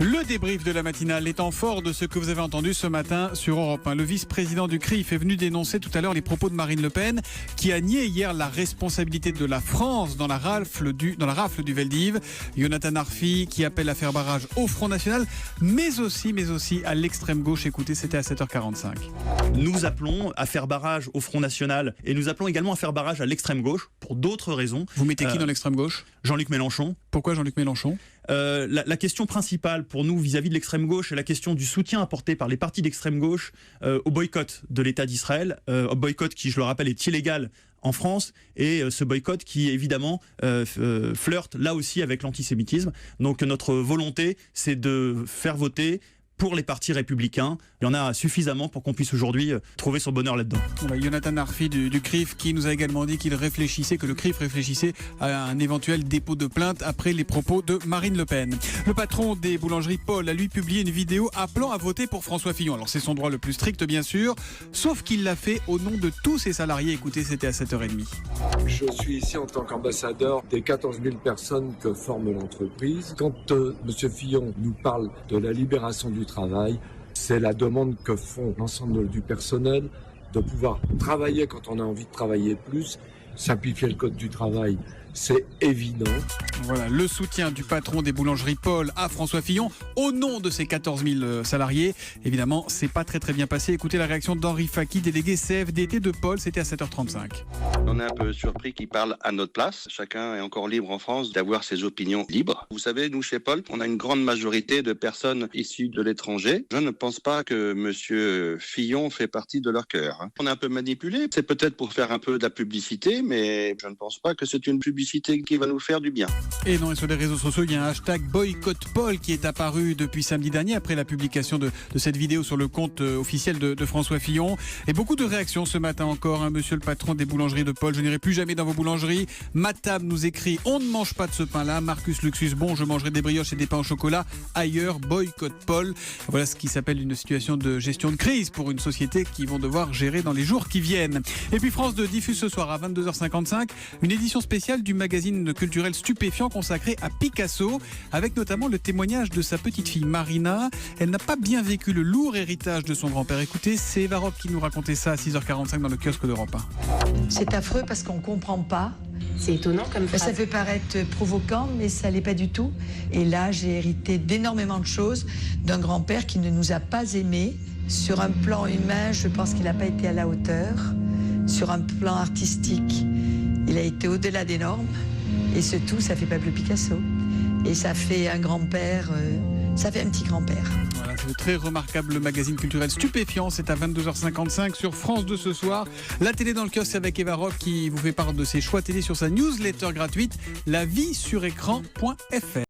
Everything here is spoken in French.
Le débrief de la matinale étant fort de ce que vous avez entendu ce matin sur Europe 1. Le vice-président du CRIF est venu dénoncer tout à l'heure les propos de Marine Le Pen qui a nié hier la responsabilité de la France dans la rafle du Veldiv. Jonathan Arfi qui appelle à faire barrage au Front National mais aussi à l'extrême gauche. Écoutez, c'était à 7h45. Nous appelons à faire barrage au Front National et nous appelons également à faire barrage à l'extrême gauche pour d'autres raisons. Vous mettez qui dans l'extrême gauche ? Jean-Luc Mélenchon. Pourquoi Jean-Luc Mélenchon ? La question principale pour nous vis-à-vis de l'extrême gauche est la question du soutien apporté par les partis d'extrême gauche au boycott de l'État d'Israël, boycott qui, je le rappelle, est illégal en France, et ce boycott qui évidemment flirte là aussi avec l'antisémitisme. Donc notre volonté, c'est de faire voter pour les partis républicains. Il y en a suffisamment pour qu'on puisse aujourd'hui trouver son bonheur là-dedans. Jonathan Arfi du CRIF qui nous a également dit que le CRIF réfléchissait à un éventuel dépôt de plainte après les propos de Marine Le Pen. Le patron des boulangeries Paul a lui publié une vidéo appelant à voter pour François Fillon. Alors c'est son droit le plus strict bien sûr, sauf qu'il l'a fait au nom de tous ses salariés. Écoutez, c'était à 7h30. Je suis ici en tant qu'ambassadeur des 14 000 personnes que forme l'entreprise. Quand M. Fillon nous parle de la libération du travail, c'est la demande que font l'ensemble du personnel de pouvoir travailler quand on a envie de travailler plus, simplifier le code du travail, c'est évident. Voilà, le soutien du patron des boulangeries Paul à François Fillon au nom de ses 14 000 salariés. Évidemment, c'est pas très bien passé. Écoutez la réaction d'Henri Faki, délégué CFDT de Paul, c'était à 7h35. On est un peu surpris qu'il parle à notre place. Chacun est encore libre en France d'avoir ses opinions libres. Vous savez, nous chez Paul, on a une grande majorité de personnes issues de l'étranger. Je ne pense pas que monsieur Fillon fait partie de leur cœur. On est un peu manipulé. C'est peut-être pour faire un peu de la publicité, mais je ne pense pas que c'est une publicité qui va nous faire du bien. Et non, et sur les réseaux sociaux, il y a un hashtag boycott Paul qui est apparu depuis samedi dernier après la publication de cette vidéo sur le compte officiel de François Fillon. Et beaucoup de réactions ce matin encore. Monsieur le patron des boulangeries de Paul, je n'irai plus jamais dans vos boulangeries. Matam nous écrit, on ne mange pas de ce pain-là. Marcus Luxus, bon, je mangerai des brioches et des pains au chocolat ailleurs. Boycott Paul. Voilà ce qui s'appelle une situation de gestion de crise pour une société qui vont devoir gérer dans les jours qui viennent. Et puis France 2 diffuse ce soir à 22h55 une édition spéciale du magazine culturel Stupéfiant consacré à Picasso, avec notamment le témoignage de sa petite fille Marina. Elle n'a pas bien vécu le lourd héritage de son grand-père. Écoutez, c'est Eva Rock qui nous racontait ça à 6h45 dans le kiosque d'Europe 1. C'est affreux parce qu'on ne comprend pas. C'est étonnant comme phrase. Ça peut paraître provoquant, mais ça ne l'est pas du tout. Et là, j'ai hérité d'énormément de choses d'un grand-père qui ne nous a pas aimés. Sur un plan humain, je pense qu'il n'a pas été à la hauteur. Sur un plan artistique, il a été au-delà des normes. Et ce tout, ça fait Pablo Picasso. Et ça fait un grand-père, ça fait un petit grand-père. Voilà, c'est le très remarquable magazine culturel Stupéfiant. C'est à 22h55 sur France 2 ce soir. La télé dans le kiosque avec Eva Rock qui vous fait part de ses choix télé sur sa newsletter gratuite, laviesurécran.fr.